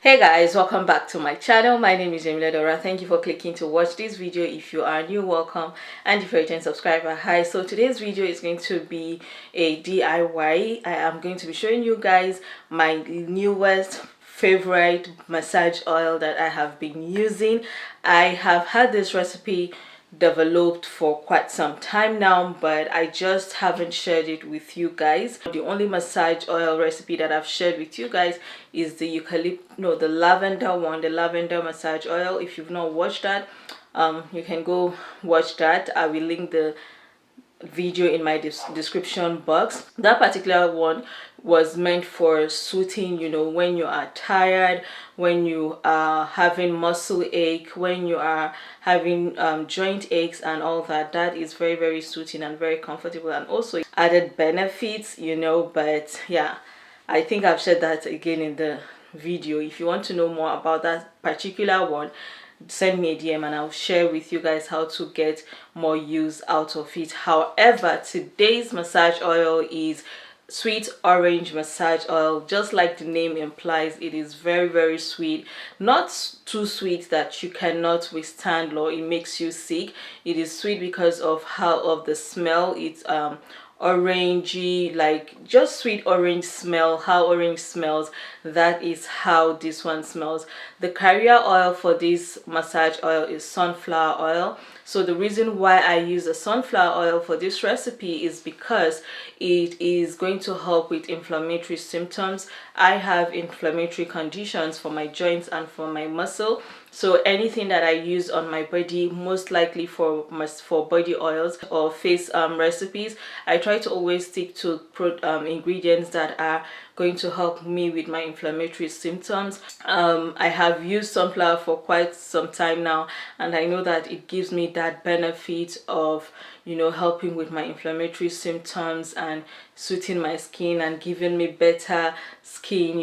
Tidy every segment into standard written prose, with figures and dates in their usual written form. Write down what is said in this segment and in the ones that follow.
Hey guys, welcome back to my channel. My name is Dora. Thank you for clicking to watch this video. If you are new, welcome, and if you're a returning subscriber, hi. So today's video is going to be a DIY. I am going to be showing you guys my newest favorite massage oil that I have been using. I have had this recipe developed for quite some time now, but I just haven't shared it with you guys. The only massage oil recipe that I've shared with you guys is the the lavender one, the lavender massage oil. If you've not watched that, you can go watch that. I will link the video in my description box. That particular one was meant for soothing, when you are tired, when you are having muscle ache, when you are having joint aches and all that. That is very soothing and very comfortable, and also added benefits, but yeah, I think I've said that again in the video. If you want to know more about that particular one, send me a DM and I'll share with you guys how to get more use out of it. However, today's massage oil is sweet orange massage oil. Just like the name implies, it is very sweet, not too sweet that you cannot withstand or it makes you sick. It is sweet because of the smell. It's orangey, like just sweet orange smell. How orange smells, that is how this one smells. The carrier oil for this massage oil is sunflower oil. So the reason why I use a sunflower oil for this recipe is because it is going to help with inflammatory symptoms. I have inflammatory conditions for my joints and for my muscle. So anything that I use on my body, most likely for body oils or face recipes, I try to always stick to ingredients that are going to help me with my inflammatory symptoms. I have used sunflower for quite some time now, and I know that it gives me that benefit of helping with my inflammatory symptoms and soothing my skin and giving me better skin.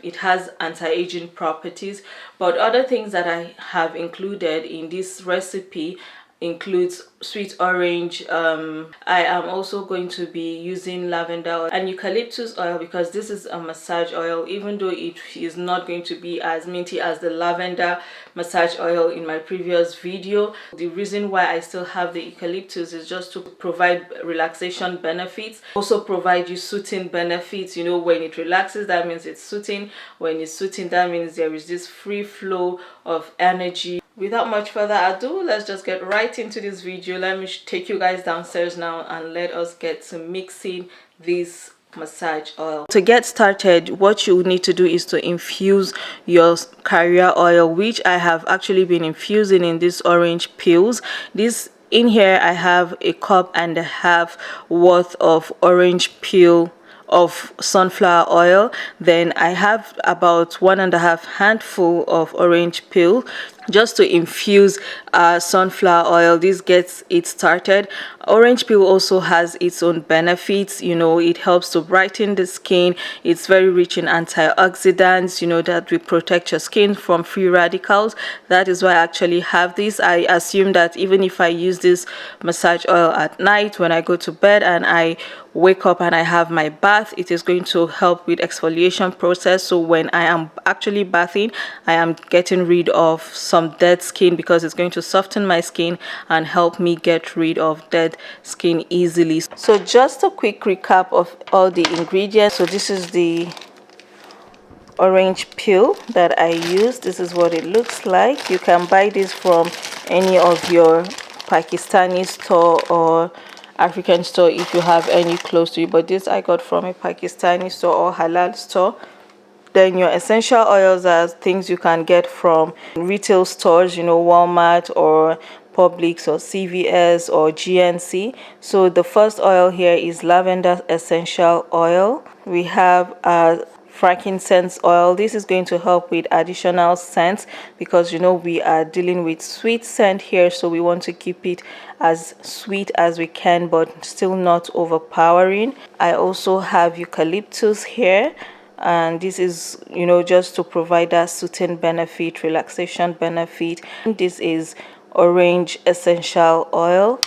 It has anti-aging properties. But other things that I have included in this recipe includes sweet orange. I am also going to be using lavender oil and eucalyptus oil, because this is a massage oil. Even though it is not going to be as minty as the lavender massage oil in my previous video, the reason why I still have the eucalyptus is just to provide relaxation benefits, also provide you soothing benefits. When it relaxes, that means it's soothing. When it's soothing, that means there is this free flow of energy. Without much further ado, let's just get right into this video. Let me take you guys downstairs now and let us get to mixing this massage oil. To get started, what you need to do is to infuse your carrier oil, which I have actually been infusing in these orange peels. In here I have a cup and a half worth of orange peel of sunflower oil. Then I have about 1.5 handful of orange peel just to infuse sunflower oil. This gets it started. Orange peel also has its own benefits. It helps to brighten the skin. It's very rich in antioxidants, that will protect your skin from free radicals. That is why I actually have this. I assume that even if I use this massage oil at night when I go to bed and I wake up and I have my bath, it is going to help with exfoliation process. So when I am actually bathing, I am getting rid of some dead skin, because it's going to soften my skin and help me get rid of dead skin easily. So just a quick recap of all the ingredients. So this is the orange peel that I use. This is what it looks like. You can buy this from any of your Pakistani store or African store if you have any close to you, but this I got from a Pakistani store or halal store. Then your essential oils are things you can get from retail stores, Walmart or Publix or CVS or GNC. So the first oil here is lavender essential oil. We have frankincense oil. This is going to help with additional scents, because we are dealing with sweet scent here, so we want to keep it as sweet as we can but still not overpowering. I also have eucalyptus here, and this is just to provide that soothing benefit, relaxation benefit. This is orange essential oil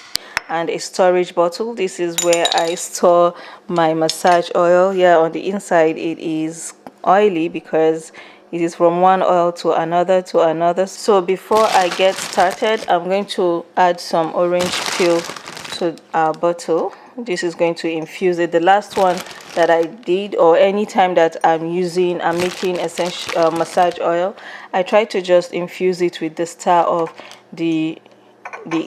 and a storage bottle. This is where I store my massage oil. Yeah, on the inside it is oily because it is from one oil to another to another. So before I get started, I'm going to add some orange peel to our bottle. This is going to infuse it. The last one that I did, or anytime that I'm making essential massage oil, I try to just infuse it with the star of the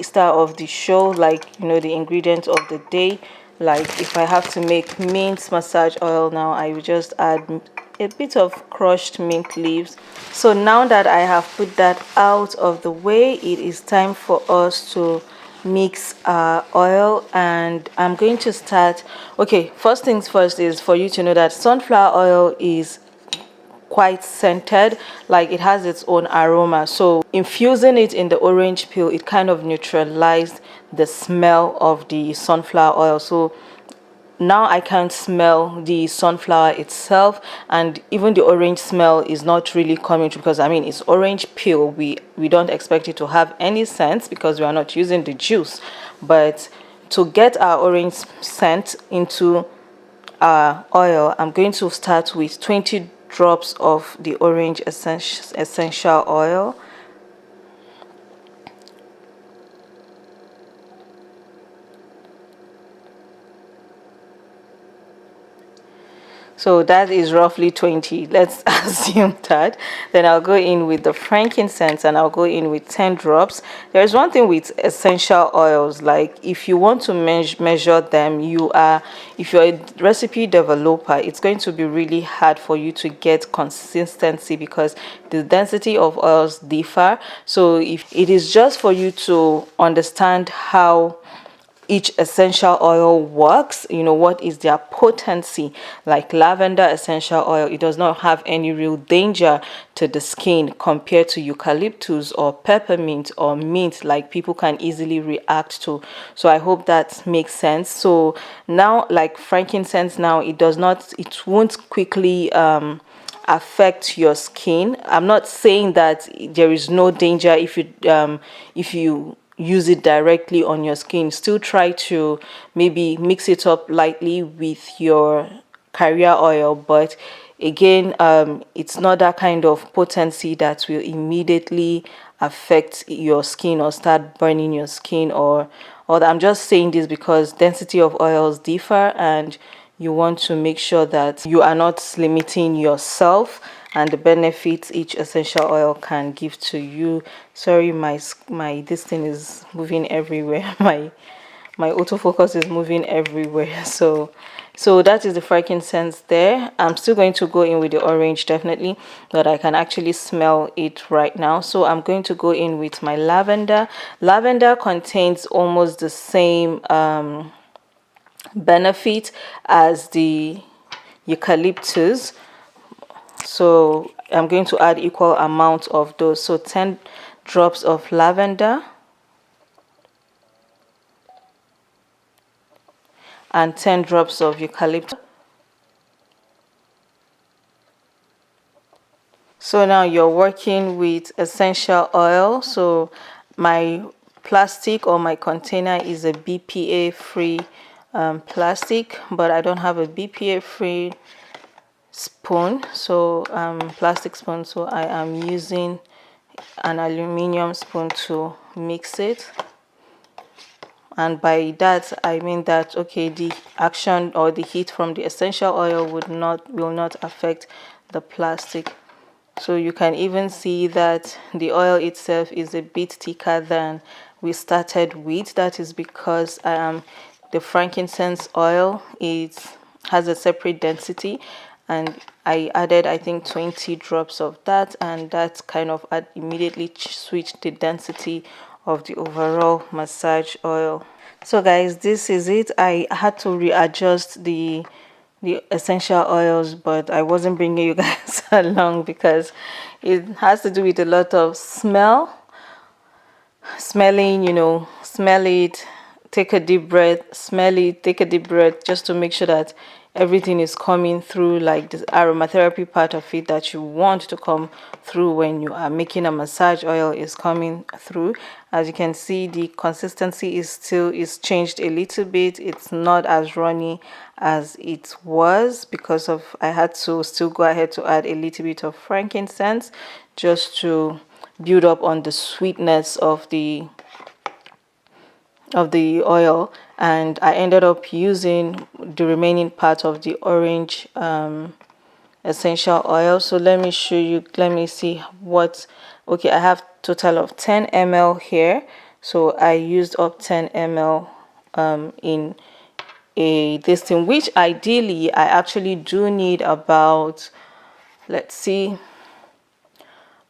star of the show, like, you know, the ingredients of the day. Like if I have to make mint massage oil now, I will just add a bit of crushed mint leaves. So now that I have put that out of the way, it is time for us to mix our oil, and I'm going to start. Okay, first things first is for you to know that sunflower oil is quite scented, like it has its own aroma. So infusing it in the orange peel, it kind of neutralized the smell of the sunflower oil. So now I can smell the sunflower itself, and even the orange smell is not really coming through, because I mean, it's orange peel. We don't expect it to have any scent because we are not using the juice. But to get our orange scent into our oil, I'm going to start with 20 drops of the orange essential oil. So that is roughly 20. Let's assume that. Then I'll go in with the frankincense, and I'll go in with 10 drops. There's one thing with essential oils, like if you want to measure them, if you're a recipe developer, it's going to be really hard for you to get consistency because the density of oils differ. So if it is just for you to understand how each essential oil works, you know, what is their potency. Like lavender essential oil, it does not have any real danger to the skin compared to eucalyptus or peppermint or mint, like people can easily react to. So I hope that makes sense. So now, like frankincense, now it won't quickly affect your skin. I'm not saying that there is no danger if you use it directly on your skin. Still try to maybe mix it up lightly with your carrier oil, but again, it's not that kind of potency that will immediately affect your skin or start burning your skin or that. I'm just saying this because density of oils differ, and you want to make sure that you are not limiting yourself and the benefits each essential oil can give to you. Sorry, my this thing is moving everywhere. My autofocus is moving everywhere. So that is the frankincense there. I'm still going to go in with the orange, definitely, but I can actually smell it right now. So I'm going to go in with my lavender. Lavender contains almost the same benefit as the eucalyptus, so I'm going to add equal amount of those. So 10 drops of lavender and 10 drops of eucalyptus. So now you're working with essential oil. So my plastic or my container is a BPA free plastic, but I don't have a BPA free spoon, so plastic spoon, so I am using an aluminium spoon to mix it. And by that I mean that, okay, the action or the heat from the essential oil will not affect the plastic. So you can even see that the oil itself is a bit thicker than we started with. That is because the frankincense oil has a separate density, and I added, I think, 20 drops of that, and that kind of immediately switched the density of the overall massage oil. So guys, this is it. I had to readjust the essential oils, but I wasn't bringing you guys along because it has to do with a lot of smelling, you know, smell it, take a deep breath, smell it, take a deep breath, just to make sure that everything is coming through, like the aromatherapy part of it that you want to come through when you are making a massage oil is coming through. As you can see, the consistency is changed a little bit. It's not as runny as it was because of I had to still go ahead to add a little bit of frankincense just to build up on the sweetness of the oil. And I ended up using the remaining part of the orange essential oil. So let me show you, let me see what, okay, I have total of 10 ml here, so I used up 10 ml in this thing, which ideally I actually do need about, let's see,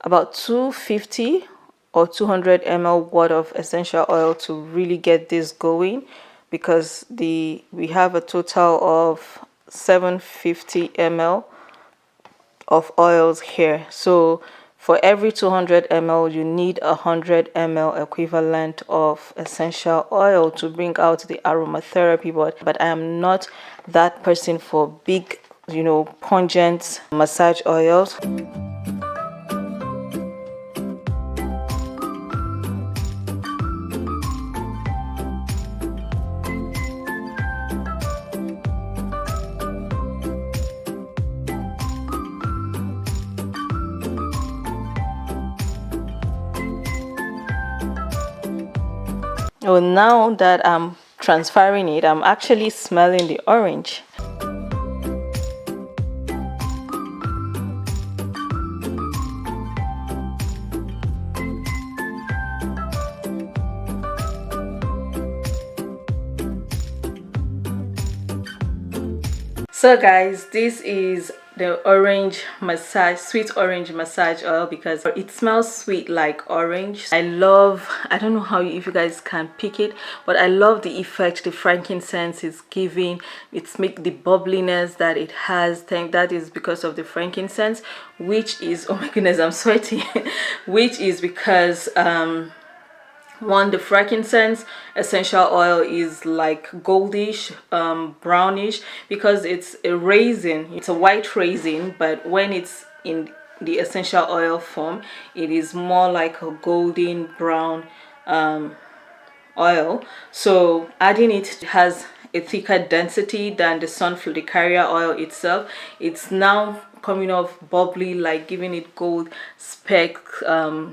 about 250 or 200 ml worth of essential oil to really get this going, because we have a total of 750 ml of oils here. So for every 200 ml you need 100 ml equivalent of essential oil to bring out the aromatherapy. But I am not that person for big, you know, pungent massage oils. Well, now that I'm transferring it, I'm actually smelling the orange. So guys, this is the orange massage, sweet orange massage oil, because it smells sweet like orange. I don't know how if you guys can pick it, but I love the effect the frankincense is giving. It's make the bubbliness that it has. Think that is because of the frankincense, which is, oh my goodness, I'm sweating which is because one, the frankincense essential oil is like goldish, brownish, because it's a raisin. It's a white raisin, but when it's in the essential oil form, it is more like a golden brown oil. So adding it has a thicker density than the carrier oil itself. It's now coming off bubbly, like giving it gold speck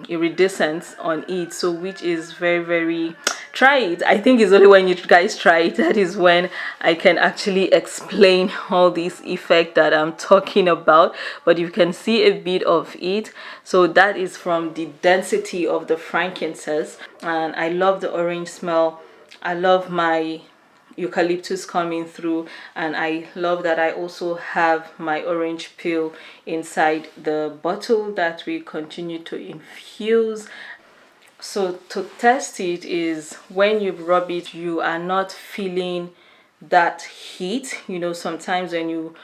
iridescence on it, so which is very, very, try it. I think it's only when you guys try it that is when I can actually explain all this effect that I'm talking about. But you can see a bit of it, so that is from the density of the frankincense. And I love the orange smell. I love my eucalyptus coming through, and I love that I also have my orange peel inside the bottle that we continue to infuse. So to test it is when you rub it, you are not feeling that heat. You know, sometimes when you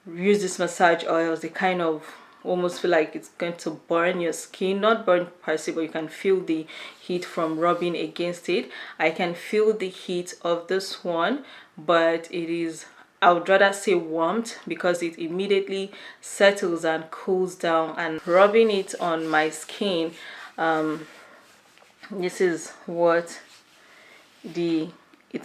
use this massage oils, they kind of almost feel like it's going to burn your skin. Not burn per se, but you can feel the heat from rubbing against it. I can feel the heat of this one, but it is, I would rather say warmth, because it immediately settles and cools down. And rubbing it on my skin, this is what it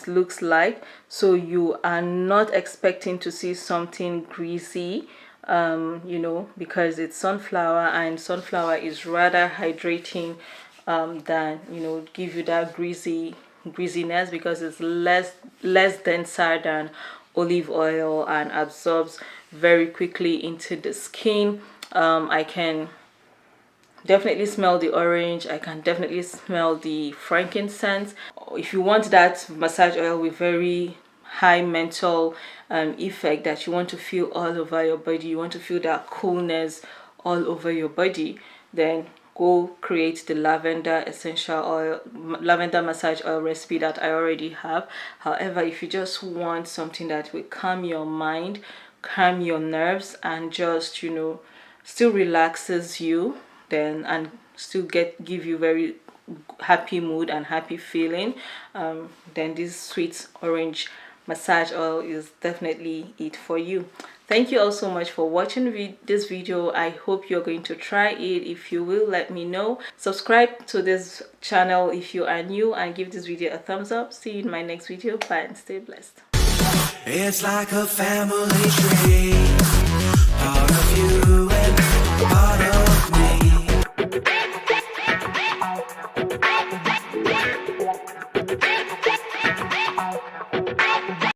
looks like. So you are not expecting to see something greasy, you know, because it's sunflower, and sunflower is rather hydrating than, you know, give you that greasiness, because it's less denser than olive oil and absorbs very quickly into the skin. I can definitely smell the orange. I can definitely smell the frankincense. If you want that massage oil with very high menthol effect that you want to feel all over your body, you want to feel that coolness all over your body, then go create the lavender essential oil, lavender massage oil recipe that I already have. However, if you just want something that will calm your mind, calm your nerves, and just, you know, still relaxes you, then, and still give you very happy mood and happy feeling, then this sweet orange massage oil is definitely it for you. Thank you all so much for watching this video. I hope you're going to try it. If you will, let me know. Subscribe to this channel if you are new, and give this video a thumbs up. See you in my next video. Bye and stay blessed. It's like a family tree.